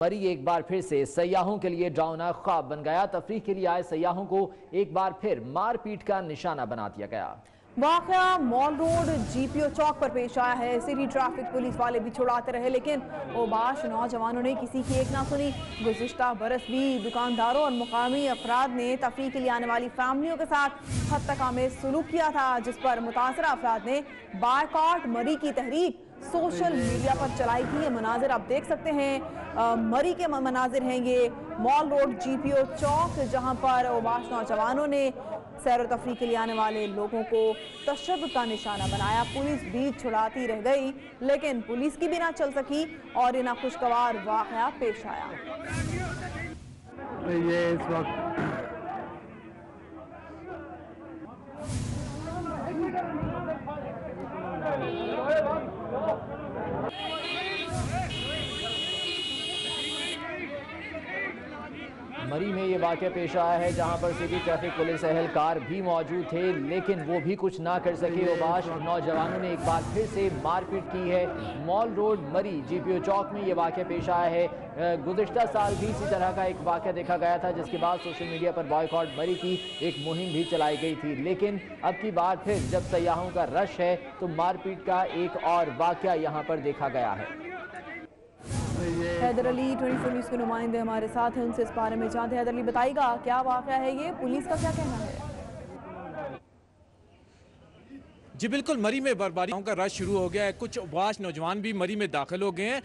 मरी एक बार फिर से सयाहों के लिए डरावना ख्वाब बन गया। तफरीह के लिए आए सयाहों को एक बार फिर मारपीट का निशाना बना दिया गया। वाकया मॉल रोड जीपीओ चौक पर पेश आया है। सिटी ट्रैफिक पुलिस वाले भी छुड़ाते रहे, लेकिन ओबाश नौजवानों ने किसी की एक ना सुनी। गुज़िश्ता बरस भी दुकानदारों और मुकामी अफराद ने तफरीह के लिए आने वाली फैमिलियों के साथ हद तक आमेज सुलूक किया था, जिस पर मुतासरा अफराद ने बायकॉट मरी की तहरीक सोशल मीडिया पर चलाई थी। ये मनाजिर आप देख सकते हैं, मरी के मनाजिर हैं ये मॉल रोड जीपीओ चौक, जहां पर ओबाश नौजवानों ने सैर व तफरीह के लिए आने वाले लोगों को तशद्दुद का निशाना बनाया। पुलिस भी छुड़ाती रह गई, लेकिन पुलिस की भी ना चल सकी और ये नाखुशगवार वाकया पेश आया। ये इस वक्त मरी में ये वाक़या पेश आया है, जहां पर सिटी ट्रैफिक पुलिस एहलकार भी मौजूद थे, लेकिन वो भी कुछ ना कर सके। ओबाश नौजवानों ने एक बार फिर से मारपीट की है। मॉल रोड मरी जीपीओ चौक में ये वाक़या पेश आया है। गुज़िश्ता साल भी इसी तरह का एक वाक़या देखा गया था, जिसके बाद सोशल मीडिया पर बॉयकॉट मरी की एक मुहिम भी चलाई गई थी। लेकिन अब की बार फिर जब सयाहों का रश है तो मारपीट का एक और वाक़या यहाँ पर देखा गया है। हैदर अली 24 न्यूज़ के नुमाइंदे हमारे साथ हैं, उनसे इस बारे में जानते हैं। हैदर अली, बताइएगा क्या वाक़या है ये, पुलिस का क्या कहना है? जी बिल्कुल, मरी में बर्बारियों का रश शुरू हो गया है। कुछ ओबाश नौजवान भी मरी में दाखिल हो गए हैं।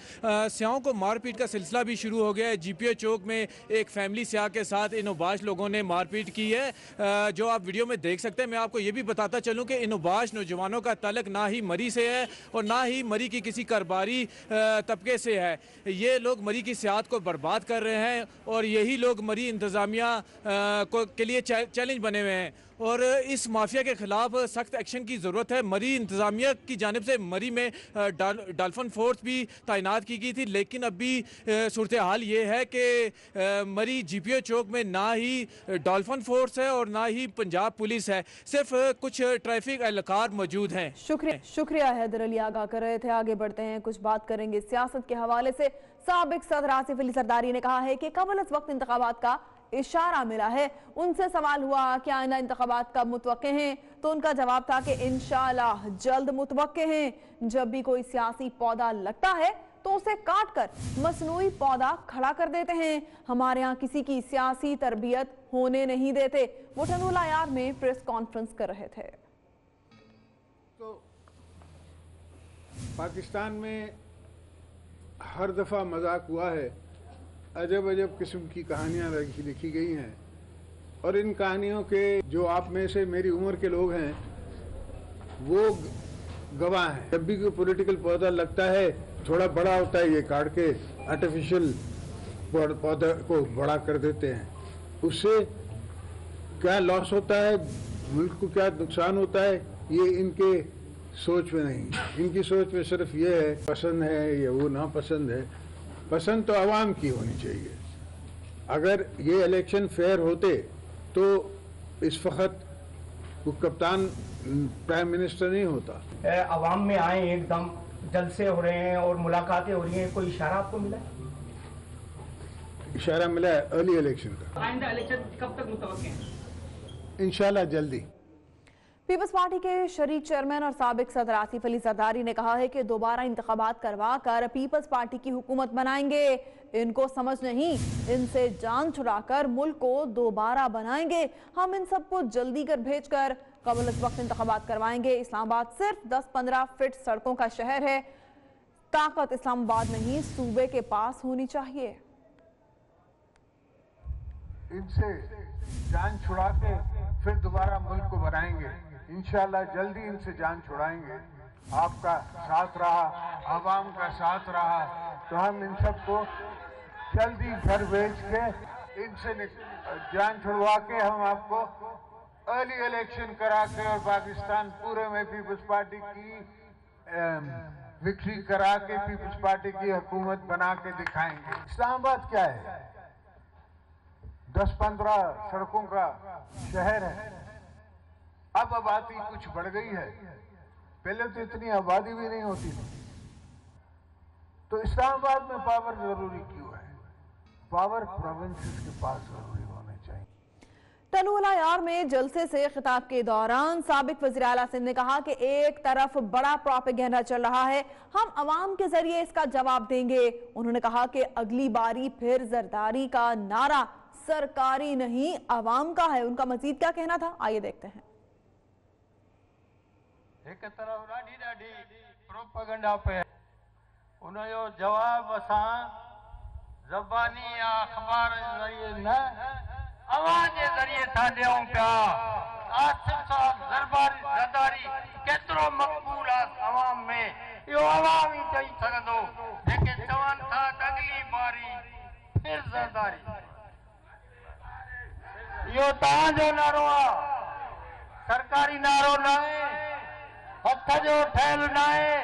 स्याहों को मारपीट का सिलसिला भी शुरू हो गया है। जीपीओ चौक में एक फैमिली स्याह के साथ इन ओबाश लोगों ने मारपीट की है, जो आप वीडियो में देख सकते हैं। मैं आपको ये भी बताता चलूँ कि इन ओबाश नौजवानों का ताल्लुक ना ही मरी से है और ना ही मरी की किसी कारोबारी तबके से है। ये लोग मरी की सियाहत को बर्बाद कर रहे हैं और यही लोग मरी इंतज़ामिया के लिए चैलेंज बने हुए हैं और इस माफिया के खिलाफ सख्त एक्शन की ज़रूरत है। मरी इंतज़ामिया की जानिब से मरी में डॉल्फिन फोर्स भी तैनात की गई थी, लेकिन अभी सूरत हाल ये है कि मरी जीपीओ चौक में ना ही डॉल्फिन फोर्स है और ना ही पंजाब पुलिस है, सिर्फ कुछ ट्रैफिक एहलकार मौजूद हैं। शुक्रिया हैदर अली, आगाह कर रहे थे। आगे बढ़ते हैं, कुछ बात करेंगे सियासत के हवाले से। साबिक सदर आसिफ अली जरदारी ने कहा है कि कबल इस वक्त इंतखाबात का इशारा मिला है। उनसे सवाल हुआ कि आइंदा इंतखाबात कब मुतवक्के हैं, तो उनका जवाब था कि इंशाअल्लाह जल्द मुतवक्के हैं। जब भी कोई सियासी पौधा लगता है तो उसे काट कर मसनूई पौधा खड़ा कर देते हैं। हमारे यहाँ किसी की सियासी तरबियत होने नहीं देते। वो टनुला यार में प्रेस कॉन्फ्रेंस कर रहे थे। तो पाकिस्तान में हर दफ़ा मजाक हुआ है, अजब अजब किस्म की कहानियाँ लिखी गई हैं और इन कहानियों के जो आप में से मेरी उम्र के लोग हैं वो गवाह हैं। जब भी कोई पॉलिटिकल पौधा लगता है, थोड़ा बड़ा होता है, ये काट के आर्टिफिशियल पौधा को बड़ा कर देते हैं। उससे क्या लॉस होता है, मुल्क को क्या नुकसान होता है, ये इनके सोच में नहीं। इनकी सोच में सिर्फ ये है पसंद है या वो नापसंद है। पसंद तो आवाम की होनी चाहिए। अगर ये इलेक्शन फेयर होते तो इस वक्त वो कप्तान प्राइम मिनिस्टर नहीं होता। आवाम में आए, एकदम जलसे हो रहे हैं और मुलाकातें हो रही हैं, कोई इशारा आपको मिला है? इशारा मिला है अर्ली इलेक्शन का। आइंदा इलेक्शन कब तक मुतवक्के हैं? इंशाल्लाह जल्दी। पीपल्स पार्टी के शरीक चेयरमैन और साबिक सदर आसिफ अली जरदारी ने कहा है कि दोबारा इंतखाबात करवा कर पीपल्स पार्टी की हुकूमत बनाएंगे। इनको समझ नहीं, इनसे जान छुड़ाकर मुल्क को दोबारा बनाएंगे। हम इन सबको जल्दी कर भेजकर कबल इस वक्त इंतखाबात करवाएंगे। इस्लामाबाद सिर्फ 10-15 फीट सड़कों का शहर है। ताकत इस्लामाबाद नहीं, सूबे के पास होनी चाहिए। इनसे जान छुड़ा के फिर दोबारा मुल्क को बनाएंगे। इंशाल्लाह जल्दी इनसे जान छुड़ाएंगे। आपका साथ रहा, आवाम का साथ रहा, तो हम इन सबको जल्दी घर भेज के इनसे जान छुड़वा के हम आपको अर्ली इलेक्शन करा के और पाकिस्तान पूरे में पीपल्स पार्टी की विक्ट्री करा के पीपल्स पार्टी की हुकूमत बना के दिखाएंगे। इस्लामाबाद क्या है? 10-15 सड़कों का शहर है। अब आबादी कुछ बढ़ गई है, पहले तो इतनी आबादी भी नहीं होती थी। तो इस्लामाबाद में पावर जरूरी क्यों है? पावर प्रोविंसेस के पास जरूरी होने चाहिए। टनूलायार में जलसे से खिताब के दौरान साबिक वज़ीर आला सिंध ने कहा कि एक तरफ बड़ा प्रोपेगेंडा चल रहा है, हम अवाम के जरिए इसका जवाब देंगे। उन्होंने कहा कि अगली बारी फिर जरदारी का नारा सरकारी नहीं अवाम का है। उनका मजीद क्या कहना था, आइए देखते हैं। एक तरफ ॾाढी ॾाढी प्रोपेगेंडा पे उनजो जवाब असां ज़बानी या अखबार जे ज़रिए न आवाज़ के जरिए था ॾियूं पिया। आसिफ साहब ज़रदारी केतिरो मक़बूल आहे अवाम में, इहो अवाम ई चई सघंदो जेके चवनि था त अगली बारी फिर ज़रदारी। इहो तव्हांजो नारो आहे, सरकारी नारो न आहे, हथ जो ठहियल न आहे।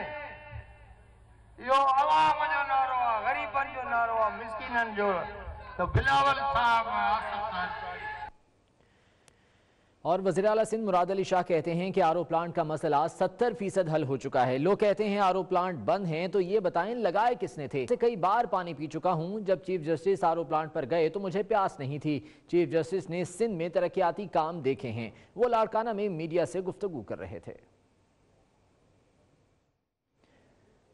इहो अवाम जो नारो आहे, ग़रीबनि जो नारो आहे, मिस्कीननि जो। तो बिलावल साहब, आसिफ साहब। और वज़ीर आला सिंध मुराद अली शाह कहते हैं कि आरओ प्लांट का मसला 70% हल हो चुका है। लोग कहते हैं आरओ प्लांट बंद हैं तो ये बताएं लगाए किसने थे। कई बार पानी पी चुका हूं, जब चीफ जस्टिस आरओ प्लांट पर गए तो मुझे प्यास नहीं थी। चीफ जस्टिस ने सिंध में तरक्याती काम देखे हैं। वो लाड़काना में मीडिया से गुफ्तगू कर रहे थे।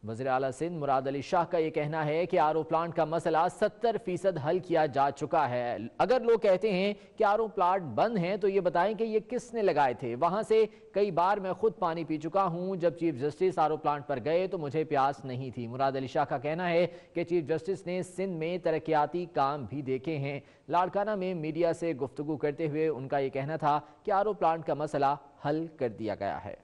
वज़ीर आला सिंध मुराद अली शाह का यह कहना है कि आरओ प्लांट का मसला 70% हल किया जा चुका है। अगर लोग कहते हैं कि आरओ प्लांट बंद हैं तो ये बताएं कि ये किसने लगाए थे। वहां से कई बार मैं खुद पानी पी चुका हूं, जब चीफ जस्टिस आरओ प्लांट पर गए तो मुझे प्यास नहीं थी। मुराद अली शाह का कहना है कि चीफ जस्टिस ने सिंध में तरक्याती काम भी देखे हैं। लाड़काना में मीडिया से गुफ्तगू करते हुए उनका यह कहना था कि आरओ प्लांट का मसला हल कर दिया गया है।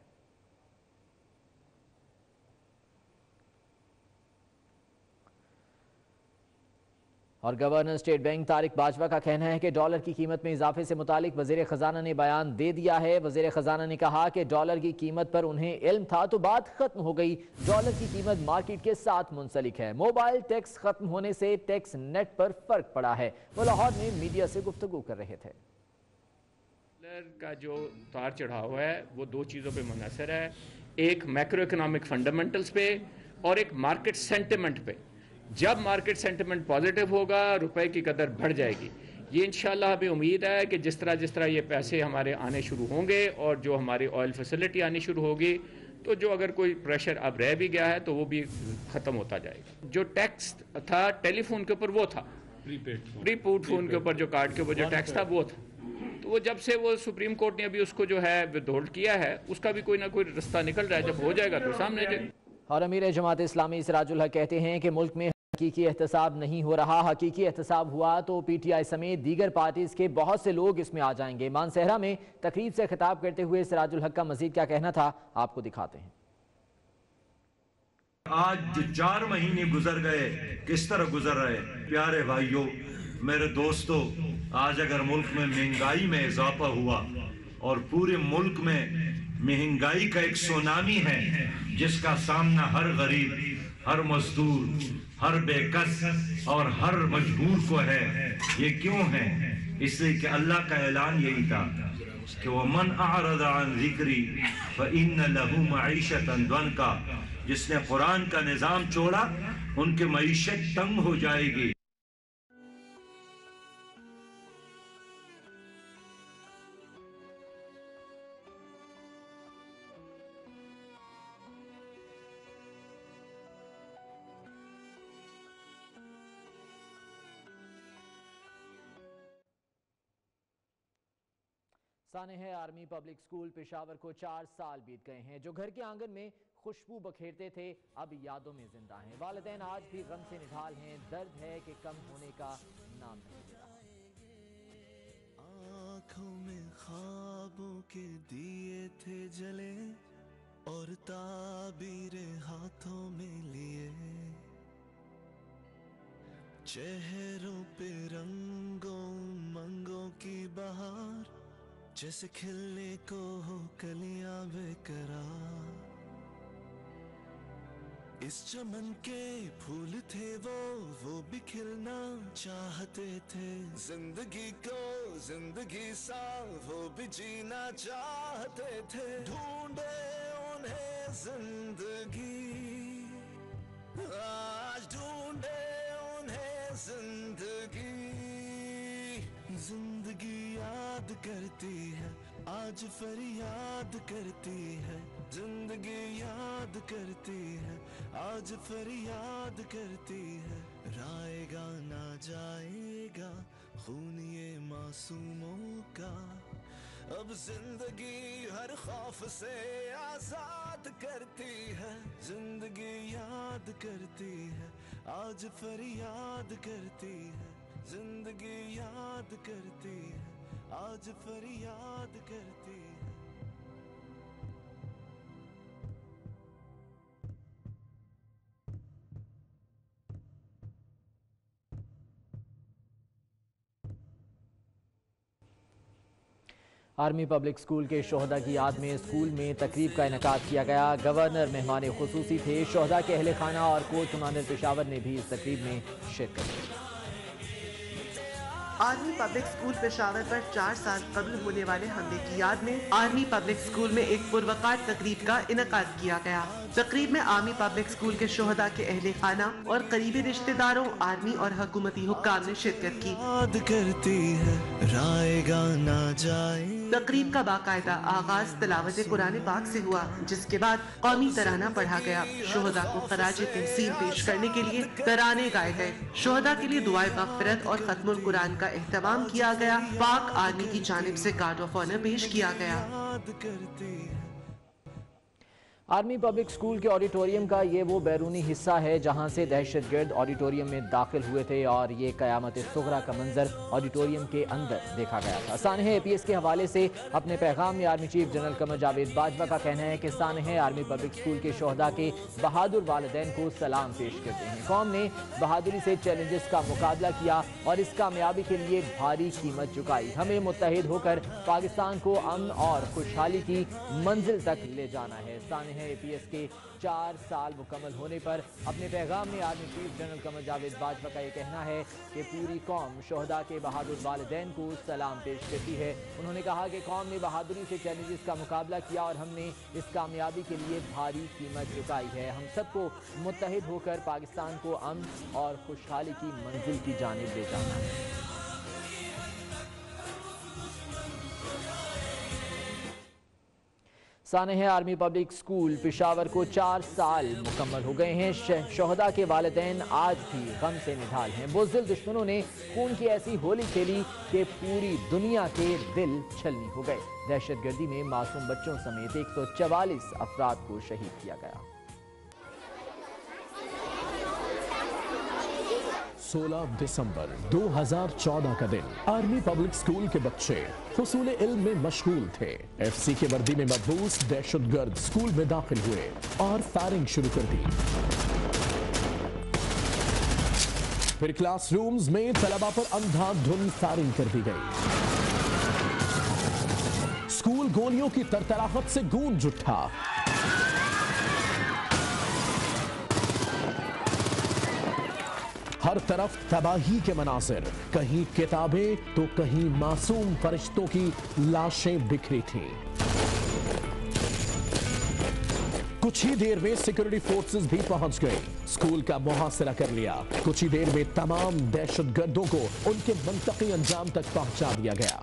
और governor state bank Tariq Bajwa का कहना है कि डॉलर की कीमत में इजाफे से मुतालिक वज़ीर ख़जाना ने बयान दे दिया है। वज़ीर ख़जाना ने कहा कि डॉलर की कीमत पर उन्हें इल्म था तो बात खत्म हो गई। डॉलर की कीमत मार्केट के साथ मुंसलिक है। मोबाइल टैक्स खत्म होने से टैक्स नेट पर फर्क पड़ा है। वो लाहौर में मीडिया से गुफ्तगू कर रहे थे। डॉलर का जो उतार चढ़ाव है वो दो चीज़ों पर मुनहसर है, एक मैक्रो इकोनॉमिक फंडामेंटल्स पे और एक मार्केट सेंटिमेंट पे। जब मार्केट सेंटिमेंट पॉजिटिव होगा रुपए की कदर बढ़ जाएगी। ये इंशाल्लाह हमें उम्मीद है कि जिस तरह ये पैसे हमारे आने शुरू होंगे और जो हमारी ऑयल फैसिलिटी आनी शुरू होगी तो जो अगर कोई प्रेशर अब रह भी गया है तो वो भी ख़त्म होता जाएगा। जो टैक्स था टेलीफोन के ऊपर वो था, प्रीपेड फोन के ऊपर जो कार्ड के ऊपर जो टैक्स था वो था, तो वो जब से वो सुप्रीम कोर्ट ने अभी उसको जो है विदहोल्ड किया है उसका भी कोई ना कोई रास्ता निकल रहा है। जब हो जाएगा तो सामने जाएगा। और अमीर जमात इस्लामी सिराजुल हक कहते हैं कि मुल्क में हकीकी एहतसाब नहीं हो रहा। हकीकी एहतसाब हुआ तो पीटीआई समेत दीगर पार्टीज के बहुत से लोग इसमें आ जाएंगे। मानसहरा में तकरीब से खिताब करते हुए सिराजुल हक का मजीद क्या कहना था, आपको दिखाते हैं। आज जो 4 महीने गुजर गए किस तरह गुजर रहे। प्यारे भाइयों, मेरे दोस्तों, आज अगर मुल्क में महंगाई में इजाफा हुआ और पूरे मुल्क में महंगाई का एक सुनामी है जिसका सामना हर गरीब, हर मजदूर, हर बेकस और हर मजबूर को है। ये क्यों है? इसलिए कि अल्लाह का ऐलान यही था कि वह मन अअरद अन ज़िक्री फ़इन्न लहू मईशतन दंका। जिसने कुरान का निज़ाम छोड़ा उनकी मईशत तंग हो जाएगी। साने है आर्मी पब्लिक स्कूल पेशावर को 4 साल बीत गए हैं। जो घर के आंगन में खुशबू बखेरते थे अब यादों में जिंदा हैं। वालिदैन आज भी गम से निढाल हैं। दर्द है कि कम होने का नाम नहीं ले रहा। आँखों में ख्वाबों के दिए थे जले और ताबीरे हाथों में लिए, चेहरों पे रंगों मंगों की बहार जैसे खिलने को हो कलियां बेकरार। इस चमन के फूल थे वो भी खिलना चाहते थे। जिंदगी को जिंदगी सा वो भी जीना चाहते थे। ढूंढे उन्हें जिंदगी, आज ढूंढे उन्हें जिंदगी। याद करती है, आज फरियाद करती है, जिंदगी याद करती है, आज फरियाद करती है। राएगा ना जाएगा खून ये मासूमों का, अब जिंदगी हर खौफ से आजाद करती है, जिंदगी याद करती है, आज फरियाद करती है, जिंदगी याद करती है, आज फरियाद करती है। आर्मी पब्लिक स्कूल के शोहदा की याद में स्कूल में तकरीब का इनेकाद किया गया। गवर्नर मेहमान खुसूसी थे। शोहदा के अहले खाना और कोच कमांडर पेशावर ने भी इस तकरीब में शिरकत की। आर्मी पब्लिक स्कूल पेशावर पर 4 साल कबल होने वाले हमले की याद में आर्मी पब्लिक स्कूल में एक पुरवकार तकरीब का इनेकाद किया गया। तकरीब में आर्मी पब्लिक स्कूल के शोहदा के अहले खाना और करीबी रिश्तेदारों, आर्मी और हुकूमती हुक्काम ने शिरकत की। याद करती है, राएगा ना जाए। तकरीब का बाकायदा आगाज तिलावत कुरान पाक से हुआ, जिसके बाद कौमी तराना पढ़ा गया। शोहदा को खराज तहसीन पेश करने के लिए तराने गाए गए। शोहदा के लिए दुआए मग़फ़िरत और खत्मुल कुरान का एहतमाम किया गया। पाक आर्मी की जानिब से गार्ड ऑफ ऑनर पेश किया गया। आर्मी पब्लिक स्कूल के ऑडिटोरियम का ये वो बैरूनी हिस्सा है जहां से दहशतगर्द ऑडिटोरियम में दाखिल हुए थे और ये क़यामत सुग़रा का मंजर ऑडिटोरियम के अंदर देखा गया था। सानह APS के हवाले से अपने पैगाम में army chief general Qamar Javed Bajwa का कहना है कि सानह आर्मी पब्लिक स्कूल के शोहदा के बहादुर वालिदैन को सलाम पेश करते हैं। कौम ने बहादुरी से चैलेंजेस का मुकाबला किया और इस कामयाबी के लिए भारी कीमत चुकाई। हमें मुत्तहिद होकर पाकिस्तान को अमन और खुशहाली की मंजिल तक ले जाना है। सानह APS के 4 साल मुकम्मल होने पर अपने पैगाम में army chief general Qamar Javed Bajwa का ये कहना है कि पूरी कौम शोहदा के बहादुर वालिदैन को सलाम पेश करती है। उन्होंने कहा कि कौम ने बहादुरी से चैलेंजेस का मुकाबला किया और हमने इस कामयाबी के लिए भारी कीमत चुकाई है। हम सबको मुत्तहिद होकर पाकिस्तान को अमन और खुशहाली की मंजिल की जानिब ले जाना है। सानह आर्मी पब्लिक स्कूल पेशावर को 4 साल मुकम्मल हो गए हैं। शोहदा के वालिदैन आज भी गम से निढाल हैं। बुज़दिल दुश्मनों ने खून की ऐसी होली खेली कि पूरी दुनिया के दिल छलनी हो गए। दहशतगर्दी में मासूम बच्चों समेत 144 अफराद को शहीद किया गया। 16 दिसंबर 2014 का दिन आर्मी पब्लिक स्कूल के बच्चे हुसूल इल्म में मशगूल थे। FC के वर्दी में मबूस दहशतगर्द स्कूल में दाखिल हुए और फायरिंग शुरू कर दी। फिर क्लासरूम्स में तलबा पर अंधाधुंध फायरिंग कर दी गई। स्कूल गोलियों की तरतराहट से गूंज उठा। हर तरफ तबाही के मनासिर, कहीं किताबें तो कहीं मासूम फरिश्तों की लाशें बिखरी थीं। कुछ ही देर में सिक्योरिटी फोर्सेस भी पहुंच गई। स्कूल का मुहासरा कर लिया। कुछ ही देर में तमाम दहशतगर्दों को उनके मंतकी अंजाम तक पहुंचा दिया गया।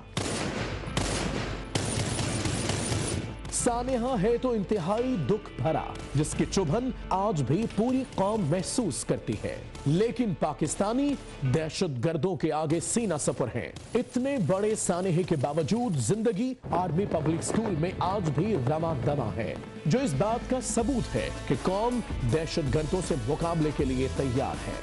सानेहा है तो इंतहाई दुख भरा, जिसकी चुभन आज भी पूरी कौम महसूस करती है। लेकिन पाकिस्तानी दहशतगर्दों के आगे सीना सफर हैं। इतने बड़े सानेहे के बावजूद जिंदगी आर्मी पब्लिक स्कूल में आज भी रमा दमा है, जो इस बात का सबूत है कि कौम दहशतगर्दों से मुकाबले के लिए तैयार है।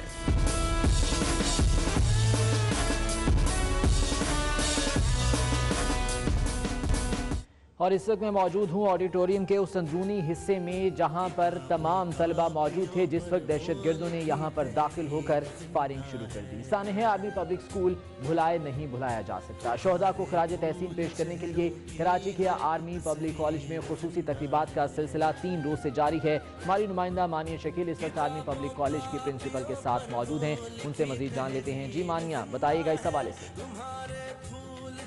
और इस वक्त मैं मौजूद हूँ ऑडिटोरियम के उस अंदरूनी हिस्से में जहाँ पर तमाम तलबा मौजूद थे जिस वक्त दहशतगर्दों ने यहाँ पर दाखिल होकर फायरिंग शुरू कर दी। सानह आर्मी पब्लिक स्कूल भुलाए नहीं भुलाया जा सकता। शोहदा को खराज तहसीन पेश करने के लिए कराची के आर्मी पब्लिक कॉलेज में खुसूसी तकरीबात का सिलसिला 3 रोज से जारी है। हमारी नुमाइंदा मानिया शकील इस वक्त आर्मी पब्लिक कॉलेज के प्रिंसिपल के साथ मौजूद हैं। उनसे मजीद जान लेते हैं। जी मानिया, बताइएगा इस हवाले से।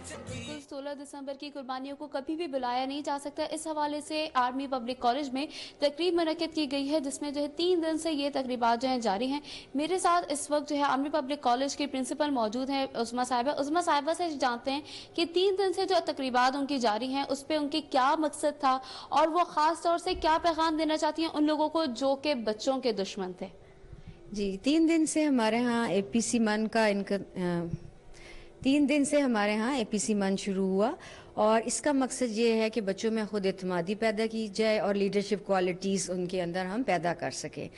16 दिसंबर की कुर्बानियों को कभी भी बुलाया नहीं जा सकता। इस हवाले से आर्मी पब्लिक कॉलेज में तकरीब मुनक्किद की गई है, जिसमें जो है 3 दिन से ये तकरीबात जो है जारी हैं। मेरे साथ इस वक्त जो है आर्मी पब्लिक कॉलेज की प्रिंसिपल मौजूद हैं, उस्मा साहिबा। उस्मा साहिबा से जानते हैं कि 3 दिन से जो तकरीबात उनकी जारी हैं उस पर उनकी क्या मकसद था और वो ख़ास तौर से क्या पैगाम देना चाहती हैं उन लोगों को जो कि बच्चों के दुश्मन थे। जी, 3 दिन से हमारे यहाँ APC मन का 3 दिन से हमारे यहाँ APC मन शुरू हुआ और इसका मकसद ये है कि बच्चों में खुद एतमादी पैदा की जाए और लीडरशिप क्वालिटीज़ उनके अंदर हम पैदा कर सकें।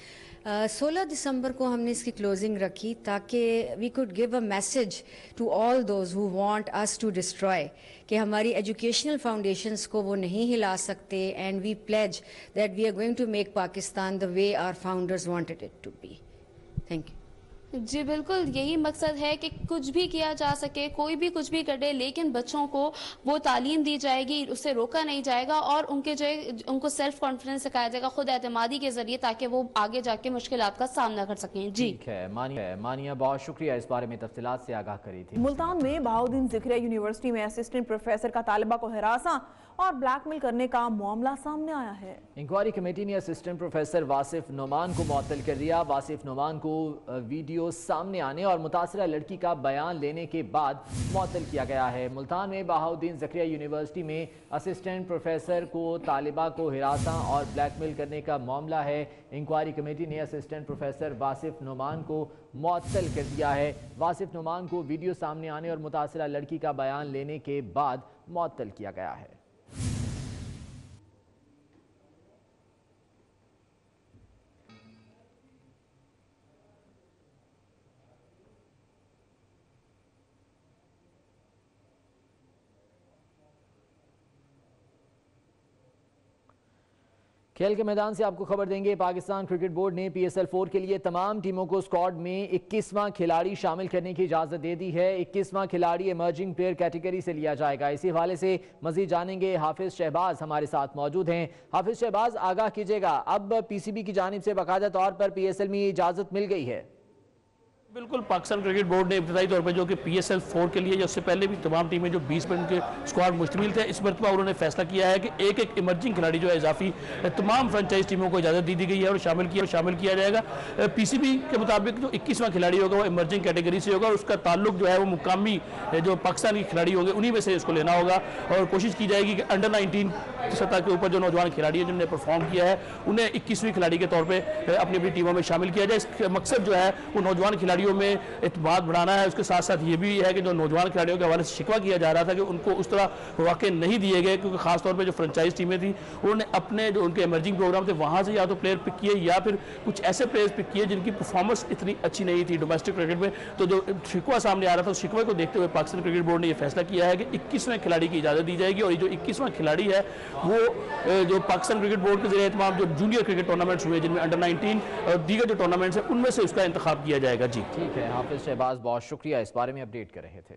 16 दिसंबर को हमने इसकी क्लोजिंग रखी ताकि we could give a message to all those who want us to destroy कि हमारी एजुकेशनल फाउंडेशंस को वो नहीं हिला सकते and we pledge that we are going to make Pakistan the way our founders wanted it to be. Thank you. जी बिल्कुल, यही मकसद है कि कुछ भी किया जा सके, कोई भी कुछ भी करे, लेकिन बच्चों को वो तालीम दी जाएगी, उससे रोका नहीं जाएगा और उनके जो उनको सेल्फ कॉन्फिडेंस सिखाया जाएगा खुद एतमादी के जरिए, ताकि वो आगे जाके मुश्किलात का सामना कर सकें। जी ठीक है मानिया, बहुत शुक्रिया इस बारे में तफसीलात से आगाह करी थी। मुल्तान में बहाउद्दीन ज़िक्रिया यूनिवर्सिटी में असिस्टेंट प्रोफेसर का तालिबा को हिरासा और ब्लैकमेल करने का मामला सामने आया है। इंक्वायरी कमेटी ने असिस्टेंट प्रोफेसर वासिफ नोमान को मुअत्तल कर दिया। वासिफ नोमान को वीडियो सामने आने और मुतासरा लड़की का बयान लेने के बाद मुअत्तल किया गया है। मुल्तान में बहाउद्दीन ज़िक्रिया यूनिवर्सिटी में असिस्टेंट प्रोफेसर को तालिबा को हिरासा और ब्लैकमेल करने का मामला है। इंक्वायरी कमेटी ने असिस्टेंट प्रोफेसर वासिफ नोमान को मुअत्तल कर दिया है। वासिफ नोमान को वीडियो सामने आने और मुतासरा लड़की का बयान लेने के बाद मुअत्तल किया गया है। खेल के मैदान से आपको खबर देंगे, पाकिस्तान क्रिकेट बोर्ड ने PSL 4 के लिए तमाम टीमों को स्क्वाड में 21वां खिलाड़ी शामिल करने की इजाज़त दे दी है। 21वां खिलाड़ी इमर्जिंग प्लेयर कैटेगरी से लिया जाएगा। इसी हवाले से मजीद जानेंगे, हाफिज शहबाज हमारे साथ मौजूद हैं। हाफिज शहबाज, आगाह कीजिएगा, अब PCB की जानिब से बाकायदा तौर पर PSL में इजाज़त मिल गई है? बिल्कुल, पाकिस्तान क्रिकेट बोर्ड ने इब्तदाई तौर पर जो कि PSL 4 के लिए, जो उससे पहले भी तमाम टीमें जो 20 पर उनके स्क्वाड मुश्तमिल थे, इस मरतबा उन्होंने फैसला किया है कि एक एक इमर्जिंग खिलाड़ी जो है इजाफी तमाम फ्रेंचाइज टीमों को इजाज़त दी गई है और शामिल किया जाएगा। PCB के मुताबिक जो 21वां खिलाड़ी होगा वो इमर्जिंग कैटेगरी से होगा और उसका ताल्लुक जो है वो मुकामी जो पाकिस्तानी खिलाड़ी होंगे उन्हीं में से इसको लेना होगा और कोशिश की जाएगी कि अंडर 19 सतह के ऊपर जो नौजवान खिलाड़ी हैं जिन्होंने परफॉर्म किया है उन्हें 21वीं खिलाड़ी के तौर पर अपनी अपनी टीमों में शामिल किया जाए। इसका मकसद जो है वो नौजवान खिलाड़ियों में बात बढ़ाना है। उसके साथ साथ ये भी है कि जो नौजवान खिलाड़ियों के हवाले से शिकवा किया जा रहा था कि उनको उस तरह वाक़ई नहीं दिए गए, क्योंकि खासतौर पे जो फ्रेंचाइज टीमें थी उन्होंने अपने जो उनके इमर्जिंग प्रोग्राम थे वहाँ से या तो प्लेयर पिक किए या फिर कुछ ऐसे प्लेयर्स पिक किए जिनकी परफॉर्मेंस इतनी अच्छी नहीं थी डोमेस्टिक क्रिकेट में। तो जो शिकवा सामने आ रहा था उस शिकवे को देखते हुए पाकिस्तान क्रिकेट बोर्ड ने यह फैसला किया है कि 21वें खिलाड़ी की इजाज़त दी जाएगी और ये जो 21वां खिलाड़ी है वो जो पाकिस्तान क्रिकेट बोर्ड के ज़रिए तमाम जो जूनियर क्रिकेट टूर्नामेंट्स हुए जिनमें अंडर 19 और दीगर जो टूर्नामेंट्स हैं उनमें से उसका इंतखाब किया जाएगा। जी ठीक है, हाफिज शहबाज बहुत शुक्रिया इस बारे में अपडेट कर रहे थे।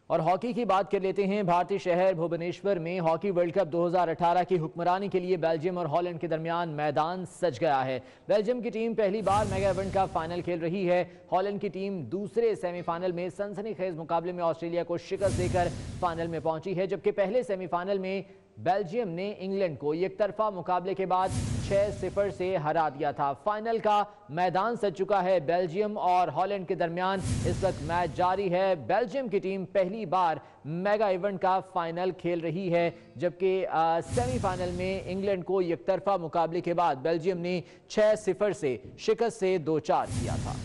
और हॉकी की बात कर लेते हैं। भारतीय शहर भुवनेश्वर में हॉकी वर्ल्ड कप 2018 की हुक्मरानी के लिए बेल्जियम और हॉलैंड के दरमियान मैदान सज गया है। बेल्जियम की टीम पहली बार मेगा इवेंट का फाइनल खेल रही है। हॉलैंड की टीम दूसरे सेमीफाइनल में सनसनीखेज मुकाबले में ऑस्ट्रेलिया को शिकस्त देकर फाइनल में पहुंची है, जबकि पहले सेमीफाइनल में बेल्जियम ने इंग्लैंड को एकतरफा मुकाबले के बाद 6-0 से हरा दिया था। फाइनल का मैदान सज चुका है। बेल्जियम और हॉलैंड के दरमियान इस वक्त मैच जारी है। बेल्जियम की टीम पहली बार मेगा इवेंट का फाइनल खेल रही है, जबकि सेमीफाइनल में इंग्लैंड को एकतरफा मुकाबले के बाद बेल्जियम ने 6-0 से शिकस्त से 2-4 किया था।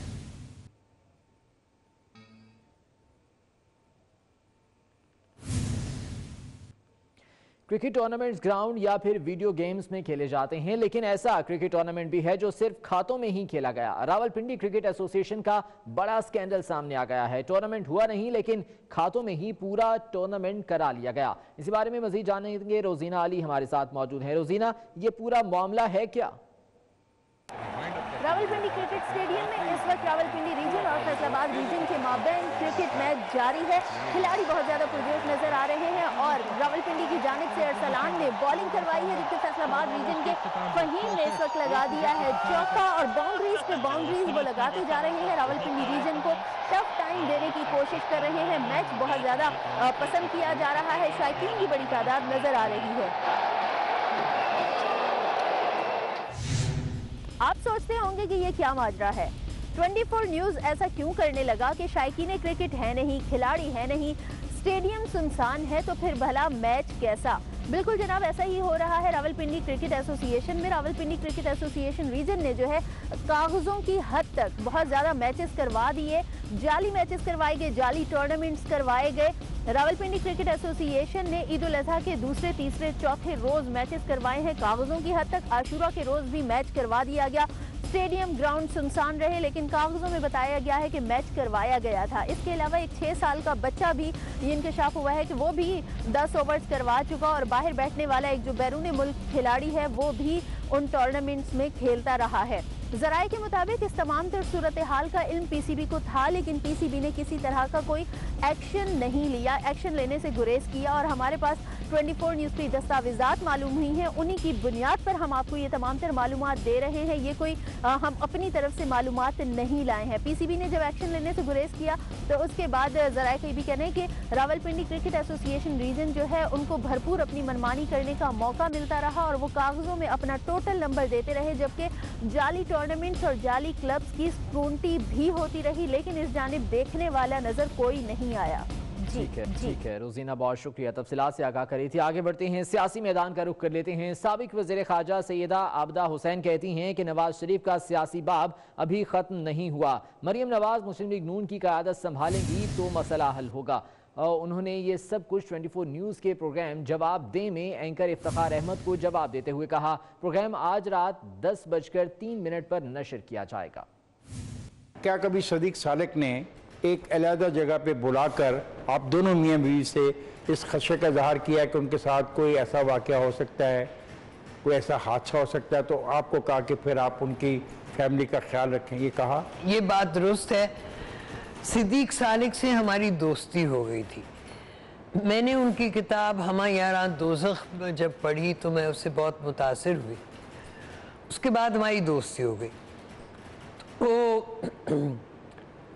क्रिकेट टूर्नामेंट्स ग्राउंड या फिर वीडियो गेम्स में खेले जाते हैं, लेकिन ऐसा क्रिकेट टूर्नामेंट भी है जो सिर्फ खातों में ही खेला गया। रावलपिंडी क्रिकेट एसोसिएशन का बड़ा स्कैंडल सामने आ गया है। टूर्नामेंट हुआ नहीं, लेकिन खातों में ही पूरा टूर्नामेंट करा लिया गया। इसी बारे में मजीद जानेंगे, रोजीना अली हमारे साथ मौजूद है। रोजीना, ये पूरा मामला है क्या? रावलपिंडी क्रिकेट स्टेडियम में इस वक्त रावलपिंडी रीजन और फैसलाबाद रीजन के माबैन क्रिकेट मैच जारी है। खिलाड़ी बहुत ज्यादा पुरजोश नजर आ रहे हैं और रावलपिंडी की जानिब से अरसलान ने बॉलिंग करवाई है, जबकि फैसलाबाद रीजन के फहीम ने इस वक्त लगा दिया है चौका और बाउंड्रीज पे बाउंड्रीज वो लगाते जा रहे हैं। रावलपिंडी रीजन को टफ टाइम देने की कोशिश कोशिश कर रहे हैं। मैच बहुत ज़्यादा पसंद किया जा रहा है, शायकीन की बड़ी तादाद नजर आ रही है। आप सोचते होंगे कि ये क्या माजरा है। 24 न्यूज़ ऐसा क्यों करने लगा कि शायकीन क्रिकेट है नहीं, खिलाड़ी है नहीं, स्टेडियम सुनसान है, तो फिर भला मैच कैसा? बिल्कुल जनाब, ऐसा ही हो रहा है रावलपिंडी क्रिकेट एसोसिएशन में। रावलपिंडी क्रिकेट एसोसिएशन रीजन ने जो है कागजों की हद तक बहुत ज़्यादा मैचेस करवा दिए, जाली मैचेस करवाए गए, जाली टूर्नामेंट्स करवाए गए। रावलपिंडी क्रिकेट एसोसिएशन ने ईद उल अजहा के दूसरे, तीसरे, चौथे रोज मैचेस करवाए हैं कागजों की हद तक। आशूरा के रोज भी मैच करवा दिया गया। स्टेडियम ग्राउंड सुनसान रहे, लेकिन कागजों में बताया गया है कि मैच करवाया गया था। इसके अलावा एक 6 साल का बच्चा भी ये इंकशाफ हुआ है कि वो भी 10 ओवर्स करवा चुका, और बाहर बैठने वाला एक जो बैरून मुल्क खिलाड़ी है वो भी उन टूर्नामेंट्स में खेलता रहा है। जराये के मुताबिक इस तमाम तर सूरत हाल का इल्म पीसीबी को था, लेकिन पीसीबी ने किसी तरह का कोई एक्शन नहीं लिया, एक्शन लेने से गुरेज किया। और हमारे पास 24 न्यूज़ की दस्तावेजात मालूम हुई हैं, उन्हीं की बुनियाद पर हम आपको ये तमाम तर मालूमात दे रहे हैं। ये कोई हम अपनी तरफ से मालूमात नहीं लाए हैं। पीसीबी ने जब एक्शन लेने से गुरेज किया तो उसके बाद जराये का ये भी कहना है कि रावलपिंडी क्रिकेट एसोसिएशन रीजन जो है उनको भरपूर अपनी मनमानी करने का मौका मिलता रहा, और वो कागजों में अपना टोटल नंबर देते रहे, जबकि जाली टूर्नामेंट्स और जाली क्लब्स की स्क्रूटनी भी होती रही, लेकिन इस जानिब देखने वाला नजर कोई नहीं आया। ठीक है रोजीना, बहुत शुक्रिया तफसीलात से आगाह करी थी। आगे बढ़ते हैं, सियासी मैदान का रुख कर लेते हैं। साबिक वज़ीर ख़ारजा सैयदा आबदा हुसैन कहती हैं कि नवाज शरीफ का सियासी बाब अभी ख़त्म नहीं हुआ। मरियम नवाज मुस्लिम लीग नून की क़यादत संभालेंगी तो मसला हल होगा। उन्होंने ये सब कुछ 24 न्यूज़ के प्रोग्राम जवाब दे में एंकर इफ्तिखार अहमद को जवाब देते हुए कहा। प्रोग्राम आज रात 10:03 पर नशर किया जाएगा। क्या कभी सदीक सालिक ने एक अलहदा जगह पे बुलाकर आप दोनों मियाँ बीवी से इस खदशे का इजहार किया कि उनके साथ कोई ऐसा वाक़या हो सकता है, कोई ऐसा हादसा हो सकता है, तो आपको कहा कि फिर आप उनकी फैमिली का ख्याल रखें? ये कहा। ये बात दुरुस्त है। सिद्दीक सालिक से हमारी दोस्ती हो गई थी। मैंने उनकी किताब हमा यारा दोज़ख जब पढ़ी तो मैं उससे बहुत मुतासिर हुई। उसके बाद हमारी दोस्ती हो गई। तो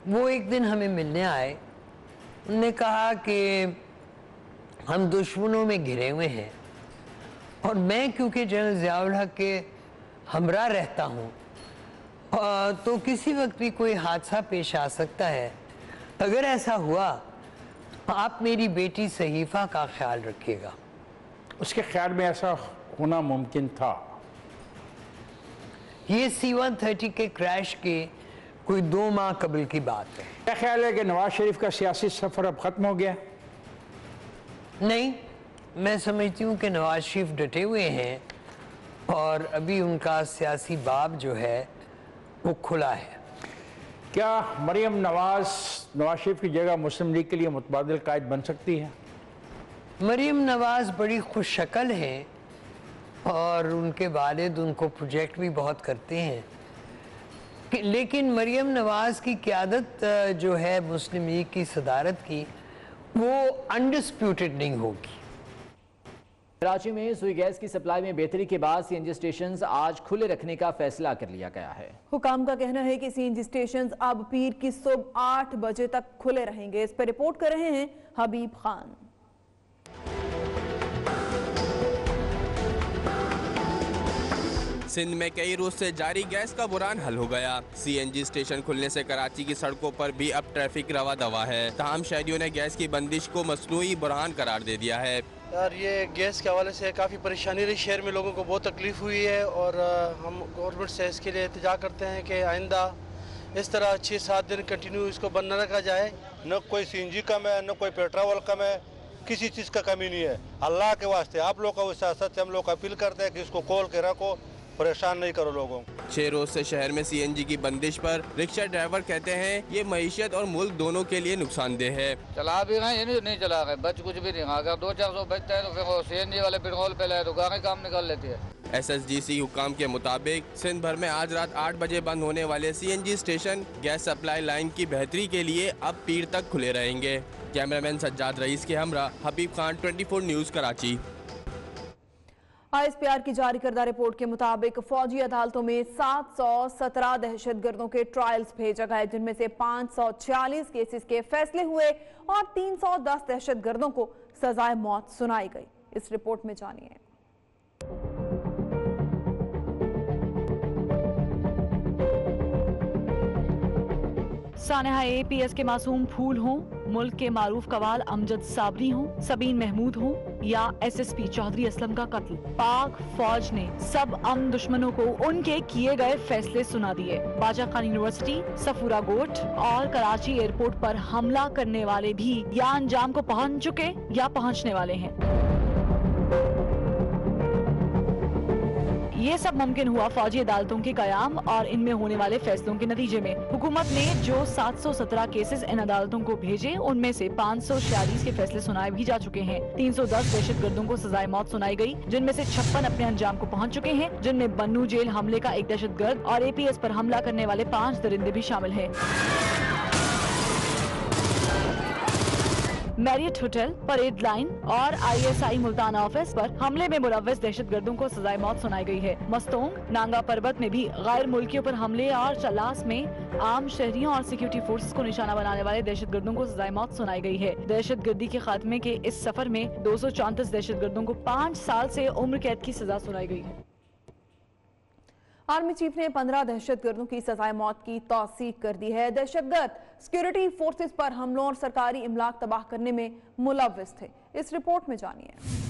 वो एक दिन हमें मिलने आए। उन्होंने कहा कि हम दुश्मनों में घिरे हुए हैं, और मैं क्योंकि जनरल ज़ियाउल हक के हमरा रहता हूँ तो किसी वक्त भी कोई हादसा पेश आ सकता है। अगर ऐसा हुआ तो आप मेरी बेटी सहीफ़ा का ख्याल रखिएगा। उसके ख्याल में ऐसा होना मुमकिन था? ये C-130 के क्रैश के कोई 2 माह कबल की बात है। क्या ख्याल है कि नवाज शरीफ का सियासी सफ़र अब ख़त्म हो गया? नहीं, मैं समझती हूँ कि नवाज शरीफ डटे हुए हैं, और अभी उनका सियासी बाब जो है वो खुला है। क्या मरियम नवाज शरीफ की जगह मुस्लिम लीग के लिए मुतबादिल कायद बन सकती है? मरियम नवाज बड़ी खुश शक्ल हैं, और उनके वालिद उनको प्रोजेक्ट भी बहुत करते हैं, लेकिन मरियम नवाज की क़यादत जो है मुस्लिम लीग की सदारत की, वो अनडिस्प्यूटेड नहीं होगी। कराची में सुई गैस की सप्लाई में बेहतरी के बाद सीएनजी स्टेशंस आज खुले रखने का फैसला कर लिया गया है। हुकाम का कहना है कि सीएनजी स्टेशंस अब पीर की सुबह 8 बजे तक खुले रहेंगे। इस पर रिपोर्ट कर रहे हैं हबीब खान। सिंध में कई रोज से जारी गैस का बुरान हल हो गया। सीएनजी स्टेशन खुलने से कराची की सड़कों पर भी अब ट्रैफिक रवा दवा है। तमाम शहरियों ने गैस की बंदिश को मसनूई बुरान करार दे दिया है। यार ये गैस के हवाले से काफ़ी परेशानी रही, शहर में लोगों को बहुत तकलीफ हुई है, और हम गवर्नमेंट से इसके लिए इल्तिजा करते हैं कि आइंदा इस तरह 6-7 दिन कंटिन्यू इसको बंद न रखा जाए। न कोई सीएनजी कम है, न कोई पेट्रोल कम है, किसी चीज़ का कमी नहीं है। अल्लाह के वास्ते आप लोग का सियासत से हम लोग अपील करते हैं कि इसको खोल के रखो, परेशान नहीं करो लोगों को। 6 रोज से शहर में सीएनजी की बंदिश पर रिक्शा ड्राइवर कहते हैं ये मईशत और मुल्क दोनों के लिए नुकसानदेह है। चला भी रहे हैं, नहीं चला रहे, बच कुछ भी नहीं। अगर 200-400 बचता है तो फिर सीएनजी वाले पेट्रोल पे लाए तो गाड़ी काम निकाल लेती है। SSGC हुकाम के मुताबिक सिंध भर में आज रात 8 बजे बंद होने वाले CNG station gas supply line की बेहतरी के लिए अब पीर तक खुले रहेंगे। कैमरामैन सज्जाद रईस के हमरा हबीब खान, 24 न्यूज़, कराची। ISPR की जारी करदा रिपोर्ट के मुताबिक फौजी अदालतों में 717 दहशतगर्दों के ट्रायल्स भेजा गए, जिनमें से 546 केसेस के फैसले हुए और 310 दहशतगर्दों को सजाए मौत सुनाई गई। इस रिपोर्ट में जानिए। सानेहा APS के मासूम फूल हों, मुल्क के मारूफ कवाल अमजद साबरी हों, सबीन महमूद हों या SSP चौधरी असलम का कत्ल, पाक फौज ने सब अम दुश्मनों को उनके किए गए फैसले सुना दिए। बाजा खान यूनिवर्सिटी, सफूरा गोट और कराची एयरपोर्ट पर हमला करने वाले भी या अंजाम को पहुंच चुके या पहुंचने वाले हैं। ये सब मुमकिन हुआ फौजी अदालतों के कयाम और इनमें होने वाले फैसलों के नतीजे में। हुकूमत ने जो 717 केसेस इन अदालतों को भेजे, उनमें से 546 के फैसले सुनाए भी जा चुके हैं। 310 दहशतगर्दों को सजाए मौत सुनाई गई, जिनमें से 56 अपने अंजाम को पहुंच चुके हैं, जिनमें बन्नू जेल हमले का एक दहशतगर्द और APS पर हमला करने वाले 5 दरिंदे भी शामिल हैं। मैरियट होटल, परेड लाइन और ISI मुल्तान ऑफिस पर हमले में मुलव्वस दहशतगर्दों को सजाए मौत सुनाई गई है। मस्तोंग, नांगा पर्वत में भी गैर मुल्कियों पर हमले और चलास में आम शहरियों और सिक्योरिटी फोर्सेस को निशाना बनाने वाले दहशतगर्दों को सजाए मौत सुनाई गई है। दहशतगर्दी के खात्मे के इस सफर में 234 दहशतगर्दों को 5 साल से उम्र कैद की सजा सुनाई गई है। आर्मी चीफ ने 15 दहशतगर्दों की सजाए मौत की तौसीक कर दी है। दहशतगर्द सिक्योरिटी फोर्सेस पर हमलों और सरकारी इमलाक तबाह करने में मुलव्विस थे। इस रिपोर्ट में जानिए।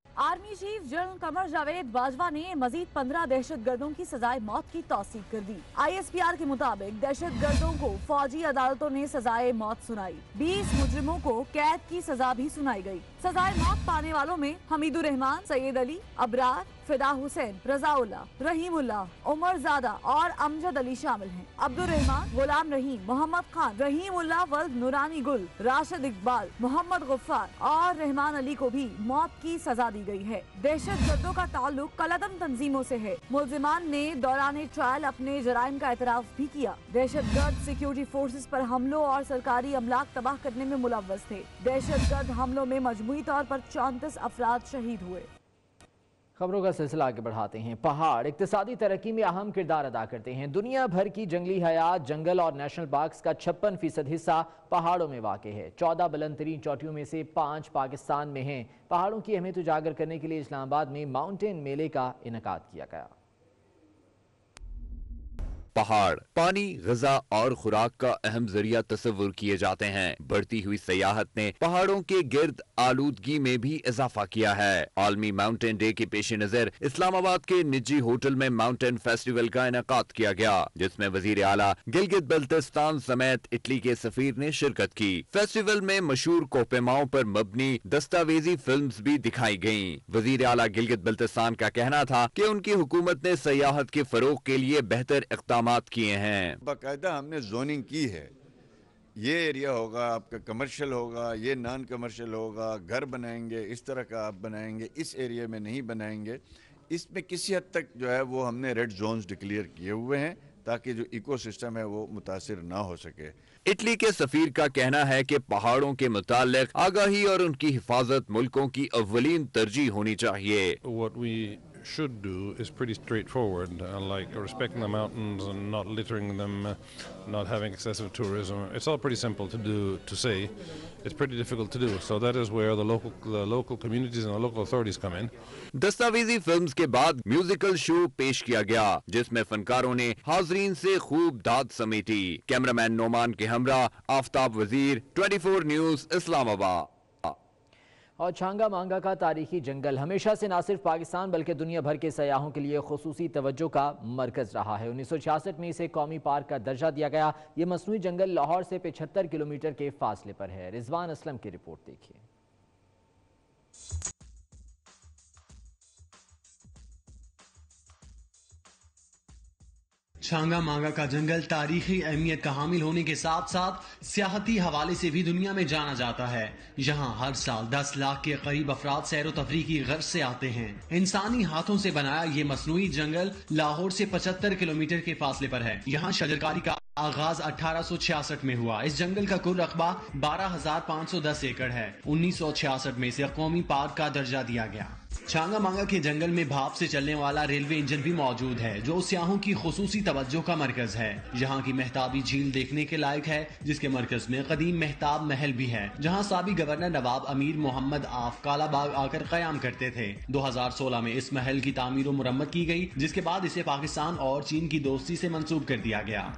Army chief general Qamar Javed Bajwa ने मजीद 15 दहशतगर्दों की सजाए मौत की तौसीक कर दी। ISPR के मुताबिक दहशतगर्दों को फौजी अदालतों ने सजाए मौत सुनाई। 20 मुजरिमों को कैद की सजा भी सुनाई गई। सजाए मौत पाने वालों में हमीदुर रहमान, सैयद अली, अबरार, फिदा हुसैन, रजाउल्ला, रहीमुल्लाह, उमर ज़ादा और अमजद अली शामिल हैं। अब्दुल रहमान, गुलाम रहीम, मोहम्मद खान, रहीमुल्लाह वल्द नूरानी गुल, राशिद इकबाल, मोहम्मद गफ्फार और रहमान अली को भी मौत की सजा दी गई है। दहशतगर्दों का ताल्लुक कलदम तंजीमों से है। मुलजिमान ने दौरान ट्रायल अपने जराइम का एतराफ भी किया। दहशतगर्द सिक्योरिटी फोर्सेस पर हमलों और सरकारी अमलाक तबाह करने में मुलव्वस थे। दहशतगर्द हमलों में मजमूई तौर पर 34 अफराद शहीद हुए। खबरों का सिलसिला आगे बढ़ाते हैं। पहाड़ इक्तिसादी तरक्की में अहम किरदार अदा करते हैं। दुनिया भर की जंगली हयात, जंगल और नेशनल पार्क्स का 56% हिस्सा पहाड़ों में वाक़ है। 14 बुलंद तरीन चोटियों में से 5 पाकिस्तान में हैं। पहाड़ों की अहमियत उजागर करने के लिए इस्लामाबाद में माउंटेन मेले का इनेकाद किया गया। पहाड़ पानी, ग़िज़ा और खुराक का अहम जरिया तस्वुर किए जाते हैं। बढ़ती हुई सयाहत ने पहाड़ों के गिर्द आलूदगी में भी इजाफा किया है। आलमी माउंटेन डे के पेश नजर इस्लामाबाद के निजी होटल में माउंटेन फेस्टिवल का इनेकाद किया गया, जिसमें वजीर आला गिलगित बल्तिस्तान समेत इटली के सफीर ने शिरकत की। फेस्टिवल में मशहूर कोहपेमाओं पर मबनी दस्तावेजी फिल्म्स भी दिखाई गयी। वजीर आला गिलगित बल्तिस्तान का कहना था कि उनकी हुकूमत ने सयाहत के फरोग के लिए बेहतर इक़दाम किए हैं। बाकायदा हमने जोनिंग की है। ये एरिया होगा आपका कमर्शियल होगा, ये नॉन कमर्शियल होगा, घर बनाएंगे इस तरह का आप बनाएंगे, इस एरिया में नहीं बनाएंगे। इसमें किसी हद तक जो है वो हमने रेड जोन्स डिक्लेयर किए हुए हैं ताकि जो इकोसिस्टम है वो मुतासिर ना हो सके। इटली के सफीर का कहना है कि पहाड़ों के मुताल्लिक आगाही और उनकी हिफाजत मुल्कों की अव्वलीन तरजीह होनी चाहिए। What we should do is pretty straightforward, like respecting the mountains and not littering them, not having excessive tourism. It's all pretty simple to do, to say. It's pretty difficult to do. So that is where the local communities and the local authorities come in. दस्तावेजी films के बाद musical show पेश किया गया, जिसमें फनकारों ने हाजरीन से खूब दाद समेटी। कैमरामैन नोमान के हमरा आफ्ताब वजीर, 24 न्यूज़, इस्लामाबाद। और छांगा मांगा का तारीखी जंगल हमेशा से न सिर्फ पाकिस्तान बल्कि दुनिया भर के सयाहों के लिए खुसूसी तवज्जो का मरकज रहा है। 1966 में इसे कौमी पार्क का दर्जा दिया गया। ये मसनूई जंगल लाहौर से 75 किलोमीटर के फासले पर है। रिजवान असलम की रिपोर्ट देखिए। छांगा मांगा का जंगल तारीखी अहमियत का हामिल होने के साथ साथ सियाहती हवाले से भी दुनिया में जाना जाता है। यहाँ हर साल 10 लाख के करीब अफराद सैर व तफरीह की गर्ज से आते हैं। इंसानी हाथों से बनाया ये मसनूई जंगल लाहौर से 75 किलोमीटर के फासले पर है। यहाँ शजरकारी का आगाज 1866 में हुआ। इस जंगल का कुल रकबा 12,510 एकड़ है। 1966 में इसे कौमी पार्क का दर्जा दिया गया। छांगा मांगा के जंगल में भाप से चलने वाला रेलवे इंजन भी मौजूद है, जो सियाहों की खुसूसी तवज्जो का मरकज है। यहाँ की मेहताबी झील देखने के लायक है, जिसके मरकज में कदीम मेहताब महल भी है, जहाँ साबिक गवर्नर नवाब अमीर मोहम्मद आफ कालाबाग आकर कयाम करते थे। 2016 में इस महल की तामीर और मुरम्मत की गई, जिसके बाद इसे पाकिस्तान और चीन की दोस्ती से मंसूब कर दिया गया।